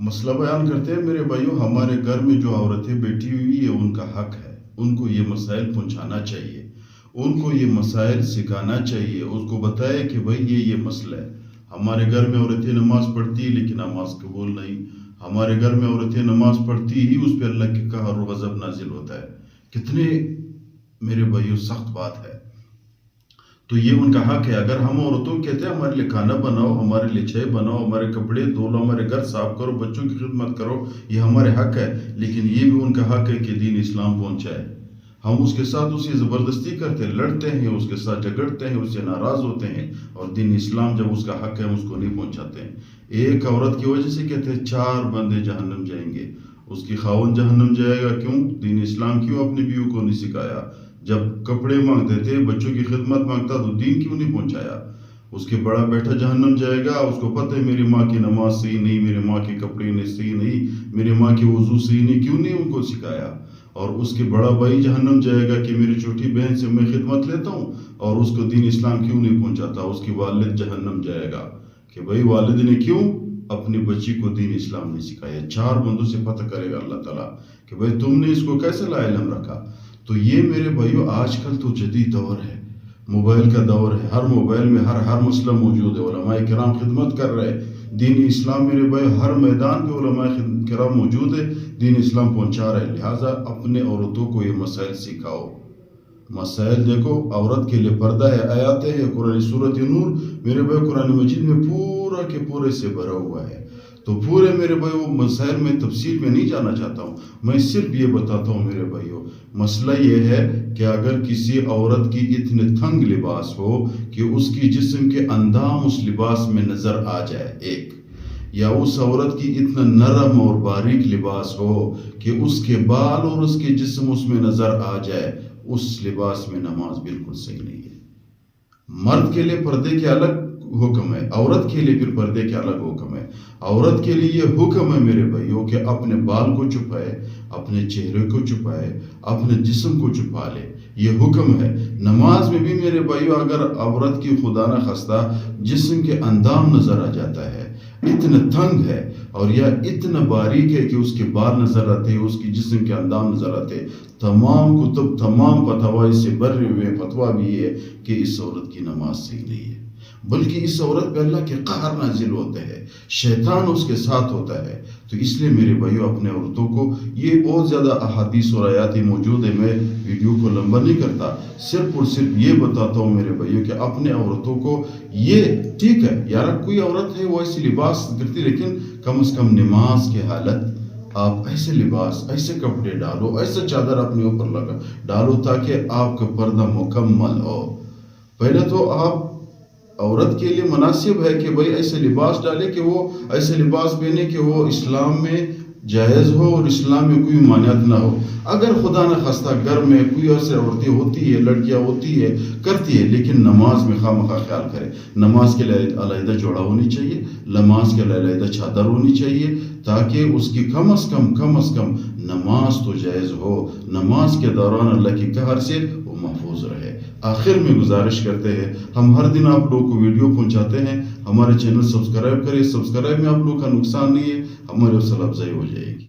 مسئلہ بیان کرتے ہیں میرے بھائیوں، ہمارے گھر میں جو عورتیں بیٹھی ہوئی ہے ان کا حق ہے، ان کو یہ مسائل پہنچانا چاہیے، ان کو یہ مسائل سکھانا چاہیے، اس کو بتائے کہ بھائی یہ مسئلہ ہے۔ ہمارے گھر میں عورتیں نماز پڑھتی لیکن نماز قبول نہیں، ہمارے گھر میں عورتیں نماز پڑھتی ہی اس پہ اللہ کے قہر و غضب نازل ہوتا ہے۔ کتنے میرے بھائیوں سخت بات ہے۔ تو یہ ان کا حق ہے۔ اگر ہم عورتوں کہتے ہیں ہمارے لیے کھانا بناؤ، ہمارے لیے چائے بناؤ، ہمارے کپڑے دھو لو، ہمارے گھر صاف کرو، بچوں کی خدمت کرو، یہ ہمارے حق ہے، لیکن یہ بھی ان کا حق ہے کہ دین اسلام پہنچائے۔ ہم اس کے ساتھ اسی زبردستی کرتے ہیں، لڑتے ہیں، اس کے ساتھ جھگڑتے ہیں، اس سے ناراض ہوتے ہیں، اور دین اسلام جب اس کا حق ہے ہم اس کو نہیں پہنچاتے ہیں۔ ایک عورت کی وجہ سے کہتے ہیں 4 بندے جہنم جائیں گے۔ اس کی خاوند جہنم جائے گا، کیوں؟ دین اسلام کیوں اپنی بیوی کو نہیں سکھایا؟ جب کپڑے مانگتے تھے، بچوں کی خدمت مانگتا تو دین کیوں نہیں پہنچایا؟ اس کے بڑا بیٹا جہنم جائے گا، اس کو پتہ ہے میری ماں کی نماز صحیح نہیں، میری ماں کے کپڑے صحیح نہیں، میری ماں کی وضو صحیح نہیں، کیوں نہیں ان کو سکھایا؟ اور اس کے بڑا بھائی جہنم جائے گا کہ میری چھوٹی بہن سے میں خدمت لیتا ہوں اور اس کو دین اسلام کیوں نہیں پہنچاتا؟ اس کی والد جہنم جائے گا کہ بھائی والد نے کیوں اپنی بچی کو دین اسلام نہیں سکھایا۔ 4 بندوں سے پتہ کرے گا اللہ تعالیٰ کہ بھائی تم نے اس کو کیسے لا علم رکھا۔ تو یہ میرے بھائیو آج کل تو جدید دور ہے، موبائل کا دور ہے، ہر موبائل میں ہر مسئلہ موجود ہے، علماء کرام خدمت کر رہے ہیں، دین اسلام میرے بھائی ہر میدان پہ علماء کرام موجود ہے، دین اسلام پہنچا رہے ہیں۔ لہٰذا اپنے عورتوں کو یہ مسائل سکھاؤ۔ مسائل دیکھو، عورت کے لیے پردہ ہے، آیاتیں ہیں، قرآن سورۃ نور میرے بھائی قرآن مجید میں پورا کے پورے سے بھرا ہوا ہے۔ تو پورے میرے بھائی وہ مسائل میں تفصیل میں نہیں جانا چاہتا ہوں، میں صرف یہ بتاتا ہوں میرے بھائیوں، مسئلہ یہ ہے کہ اگر کسی عورت کی اتنے تنگ لباس ہو کہ اس کی جسم کے اندام اس لباس میں نظر آ جائے، ایک، یا اس عورت کی اتنا نرم اور باریک لباس ہو کہ اس کے بال اور اس کے جسم اس میں نظر آ جائے، اس لباس میں نماز بالکل صحیح نہیں ہے۔ مرد کے لیے پردے کے الگ حکم ہے، عورت کے لیے پھر پردے کے الگ حکم ہے۔ عورت کے لیے یہ حکم ہے میرے بھائیوں کہ اپنے بال کو چھپائے، اپنے چہرے کو چھپائے، اپنے جسم کو چھپا لے، یہ حکم ہے۔ نماز میں بھی میرے بھائیوں اگر عورت کی خدا نہ خواستہ جسم کے اندام نظر آ جاتا ہے، اتنا تنگ ہے اور یا اتنا باریک ہے کہ اس کے بال نظر آتے، اس کی جسم کے اندام نظر آتے، تمام کتب، تمام فتاوی سے بھرے ہوئے فتویٰ بھی ہے کہ اس عورت کی نماز صحیح نہیں ہے، بلکہ اس عورت پہ اللہ کے قہر نازل ہوتے ہیں، شیطان اس کے ساتھ ہوتا ہے۔ تو اس لیے میرے بھائیوں اپنے عورتوں کو، یہ بہت زیادہ احادیث اور آیاتیں موجود ہیں، میں ویڈیو کو لمبا نہیں کرتا، صرف اور صرف یہ بتاتا ہوں میرے بھائیوں کہ اپنے عورتوں کو یہ ٹھیک ہے یار، کوئی عورت ہے وہ ایسی لباس کرتی، لیکن کم از کم نماز کی حالت آپ ایسے لباس، ایسے کپڑے ڈالو، ایسے چادر اپنے اوپر ڈالو تاکہ آپ کا پردہ مکمل ہو۔ پہلے تو آپ عورت کے لیے مناسب ہے کہ بھئی ایسے لباس ڈالے کہ وہ ایسے لباس پہنے کہ وہ اسلام میں جائز ہو اور اسلام میں کوئی مانعت نہ ہو۔ اگر خدا نہ خواستہ گھر میں کوئی ایسے عورتیں ہوتی ہے، لڑکیاں ہوتی ہے، کرتی ہے، لیکن نماز میں خواہ خیال کرے، نماز کے لیے علیحدہ جوڑا ہونی چاہیے، نماز کے لیے علیحدہ چادر ہونی چاہیے، تاکہ اس کی کم از کم نماز تو جائز ہو، نماز کے دوران اللہ کی قہر سے وہ محفوظ رہے۔ آخر میں گزارش کرتے ہیں، ہم ہر دن آپ لوگوں کو ویڈیو پہنچاتے ہیں، ہمارے چینل سبسکرائب کریں، سبسکرائب میں آپ لوگوں کا نقصان نہیں ہے، ہماری حوصلہ افزائی ہو جائے گی۔